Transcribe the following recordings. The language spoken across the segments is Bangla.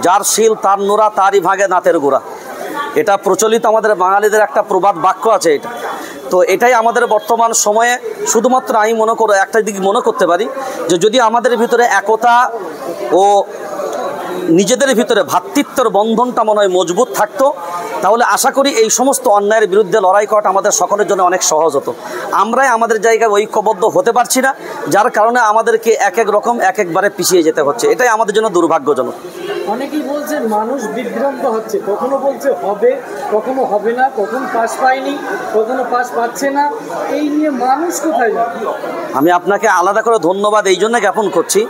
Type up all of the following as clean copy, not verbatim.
যার শিল তার নোরা তারই ভাগে দাঁতের গোড়া। এটা প্রচলিত আমাদের বাঙালিদের একটা প্রবাদ বাক্য আছে। এটা তো এটাই আমাদের বর্তমান সময়ে শুধুমাত্র আমি একটা দিক মনে করতে পারি যে যদি আমাদের ভিতরে একতা ও নিজেদের ভিতরে ভ্রাতৃত্বের বন্ধনটা মনে হয় মজবুত থাকতো, তাহলে আশা করি এই সমস্ত অন্যায়ের বিরুদ্ধে লড়াই করাটা আমাদের সকলের জন্য অনেক সহজ হতো। আমরাই আমাদের জায়গায় ঐক্যবদ্ধ হতে পারছি না, যার কারণে আমাদেরকে এক এক রকম এক একবারে পিছিয়ে যেতে হচ্ছে। এটাই আমাদের জন্য দুর্ভাগ্যজনক। অনেকেই বলছেন মানুষ বিভ্রান্ত হচ্ছে, কখনো বলছে হবে, কখনো হবে না, কখনো পাস পায়নি, কখনো পাস পাচ্ছে না। এই নিয়ে মানুষ কোথায় যাবে? আমি আপনাকে আলাদা করে ধন্যবাদ এই জন্য জ্ঞাপন করছি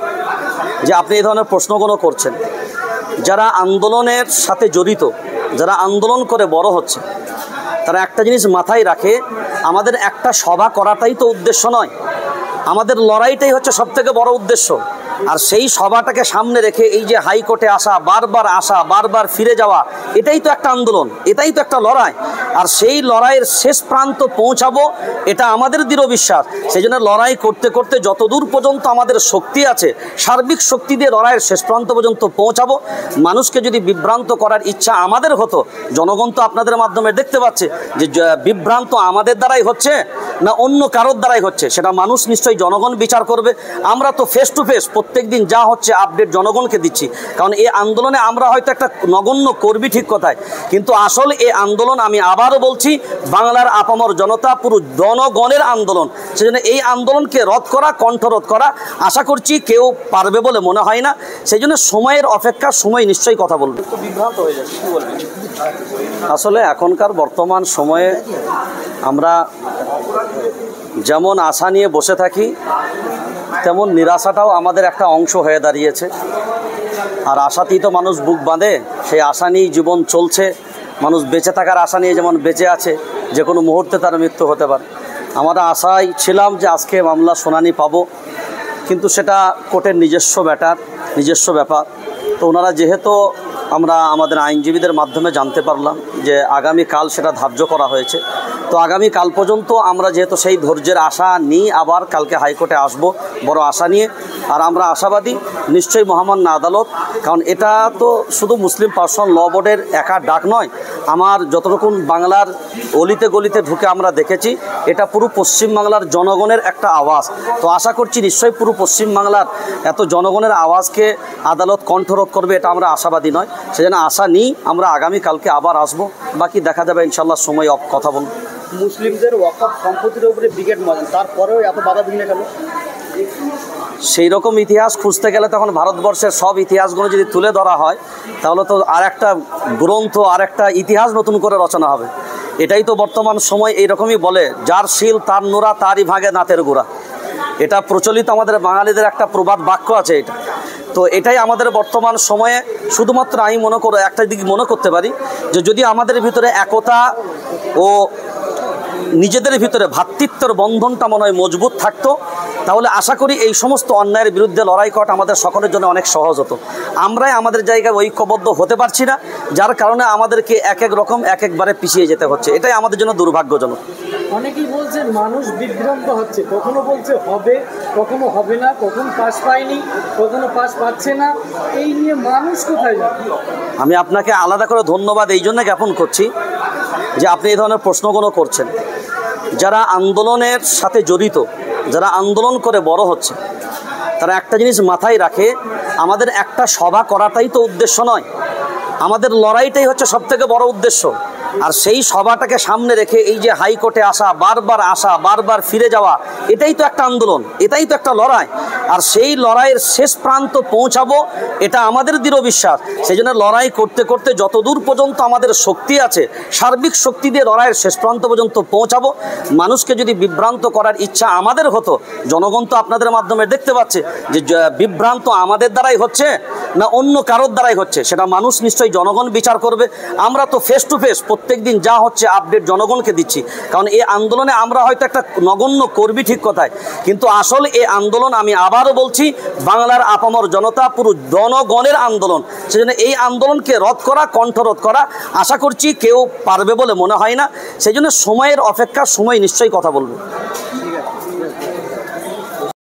যে আপনি এই ধরনের প্রশ্নগুলো করছেন। যারা আন্দোলনের সাথে জড়িত, যারা আন্দোলন করে বড় হচ্ছে, তারা একটা জিনিস মাথায় রাখে, আমাদের একটা সভা করাটাই তো উদ্দেশ্য নয়, আমাদের লড়াইটাই হচ্ছে সবথেকে বড় উদ্দেশ্য। আর সেই সভাটাকে সামনে রেখে এই যে হাইকোর্টে আসা, বারবার ফিরে যাওয়া, এটাই তো একটা আন্দোলন, এটাই তো একটা লড়াই। আর সেই লড়াইয়ের শেষ প্রান্ত পৌঁছাবো, এটা আমাদের দৃঢ় বিশ্বাস। সেই জন্য লড়াই করতে করতে যতদূর পর্যন্ত আমাদের শক্তি আছে, সার্বিক শক্তি দিয়ে লড়াইয়ের শেষ প্রান্ত পর্যন্ত পৌঁছাবো। মানুষকে যদি বিভ্রান্ত করার ইচ্ছা আমাদের হতো, জনগণ তো আপনাদের মাধ্যমে দেখতে পাচ্ছে যে বিভ্রান্ত আমাদের দ্বারাই হচ্ছে না অন্য কারোর দ্বারাই হচ্ছে, সেটা মানুষ নিশ্চয়ই জনগণ বিচার করবে। আমরা তো ফেস টু ফেস প্রত্যেক দিন যা হচ্ছে আপডেট জনগণকে দিচ্ছি, কারণ এই আন্দোলনে আমরা হয়তো একটা নগণ্য কর্মী, ঠিক কথায়, কিন্তু আসল এই আন্দোলন, আমি আবারও বলছি, বাংলার আপামর জনতা, পুরো জনগণের আন্দোলন। সেজন্য এই আন্দোলনকে রদ করা, কণ্ঠরোধ করা, আশা করছি কেউ পারবে বলে মনে হয় না। সেই জন্য সময়ের অপেক্ষা, সময় নিশ্চয়ই কথা বলবে। বিভ্রান্ত হয়ে যাচ্ছে, কি বলবেন? আসলে এখনকার বর্তমান সময়ে আমরা যেমন আশা নিয়ে বসে থাকি, তেমন নিরাশাটাও আমাদের একটা অংশ হয়ে দাঁড়িয়েছে। আর আশাতেই তো মানুষ বুক বাঁধে, সেই আশা নিয়েই জীবন চলছে। মানুষ বেঁচে থাকার আশা নিয়ে যেমন বেঁচে আছে, যে কোনো মুহূর্তে তার মৃত্যু হতে পারে। আমরা আশায় ছিলাম যে আজকে মামলা শুনানি পাবো, কিন্তু সেটা কোর্টের নিজস্ব ব্যাপার। তো ওনারা যেহেতু আমরা আমাদের আইনজীবীদের মাধ্যমে জানতে পারলাম যে আগামীকাল সেটা ধার্য করা হয়েছে, তো আগামীকাল পর্যন্ত আমরা যেহেতু সেই ধৈর্যের আশা নিয়ে আবার কালকে হাইকোর্টে আসব বড় আশা নিয়ে। আর আমরা আশাবাদী নিশ্চয়ই মহামান্য আদালত, কারণ এটা তো শুধু মুসলিম পার্সোনাল ল বোর্ডের একা ডাক নয়, আমার যতটুকু বাংলার অলিতে গলিতে ঢুকে আমরা দেখেছি, এটা পুরো পশ্চিমবাংলার জনগণের একটা আওয়াজ। তো আশা করছি নিশ্চয়ই পুরো পশ্চিমবাংলার এত জনগণের আওয়াজকে আদালত কণ্ঠরোধ করবে, এটা আমরা আশাবাদী নয়। সেজন্য আশা নিই আমরা আগামীকালকে আবার আসব, বাকি দেখা যাবে ইনশাল্লাহ, সময় কথা বলব। মুসলিমদের ওয়াকফ সম্পত্তির উপরে ব্রিগেড মজেন, তারপরেও এত বাধা বিঘ্ন কেন? সেই রকম ইতিহাস খুঁজতে গেলে তখন ভারতবর্ষের সব ইতিহাসগুলো যদি তুলে ধরা হয়, তাহলে তো আর একটা গ্রন্থ, আর একটা ইতিহাস নতুন করে রচনা হবে। এটাই তো বর্তমান সময় এইরকমই বলে, যার শিল তার নোরা তারই ভাগে দাঁতের গোড়া। এটা প্রচলিত আমাদের বাঙালিদের একটা প্রবাদ বাক্য আছে। এটা তো এটাই আমাদের বর্তমান সময়ে শুধুমাত্র আমি একটা দিক মনে করতে পারি যে যদি আমাদের ভিতরে একতা ও নিজেদের ভিতরে ভ্রাতৃত্বের বন্ধনটা মনে হয় মজবুত থাকতো, তাহলে আশা করি এই সমস্ত অন্যায়ের বিরুদ্ধে লড়াই করাটা আমাদের সকলের জন্য অনেক সহজ হতো। আমরাই আমাদের জায়গায় ঐক্যবদ্ধ হতে পারছি না, যার কারণে আমাদেরকে এক এক রকম এক একবারে পিছিয়ে যেতে হচ্ছে। এটাই আমাদের জন্য দুর্ভাগ্যজনক। অনেকেই বলছেন মানুষ বিভ্রান্ত হচ্ছে, কখনো বলছে হবে, কখনো হবে না, কখনো পাস পায়নি, কখনো পাস পাচ্ছে না। এই নিয়ে মানুষ কোথায় যাবে? আমি আপনাকে আলাদা করে ধন্যবাদ এই জন্য জ্ঞাপন করছি যে আপনি এই ধরনের প্রশ্নগুলো করছেন। যারা আন্দোলনের সাথে জড়িত, যারা আন্দোলন করে বড় হচ্ছে, তারা একটা জিনিস মাথায় রাখে, আমাদের একটা সভা করাটাই তো উদ্দেশ্য নয়, আমাদের লড়াইটাই হচ্ছে সবথেকে বড় উদ্দেশ্য। আর সেই সভাটাকে সামনে রেখে এই যে হাইকোর্টে আসা, বারবার ফিরে যাওয়া, এটাই তো একটা আন্দোলন, এটাই তো একটা লড়াই। আর সেই লড়াইয়ের শেষ প্রান্ত পৌঁছাবো, এটা আমাদের দৃঢ় বিশ্বাস। সেই জন্য লড়াই করতে করতে যতদূর পর্যন্ত আমাদের শক্তি আছে, সার্বিক শক্তি দিয়ে লড়াইয়ের শেষ প্রান্ত পর্যন্ত পৌঁছাবো। মানুষকে যদি বিভ্রান্ত করার ইচ্ছা আমাদের হতো, জনগণ তো আপনাদের মাধ্যমে দেখতে পাচ্ছে যে বিভ্রান্ত আমাদের দ্বারাই হচ্ছে না অন্য কারোর দ্বারাই হচ্ছে, সেটা মানুষ নিশ্চয়ই জনগণ বিচার করবে। আমরা তো ফেস টু ফেস প্রত্যেক দিন যা হচ্ছে আপডেট জনগণকে দিচ্ছি, কারণ এই আন্দোলনে আমরা হয়তো একটা নগণ্য কর্মী, ঠিক কথায়, কিন্তু আসল এই আন্দোলন, আমি আবারও বলছি, বাংলার আপামর জনতা, পুরো জনগণের আন্দোলন। সেজন্য এই আন্দোলনকে রদ করা, কণ্ঠরোধ করা, আশা করছি কেউ পারবে বলে মনে হয় না। সেই জন্য সময়ের অপেক্ষা, সময় নিশ্চয়ই কথা বলবে।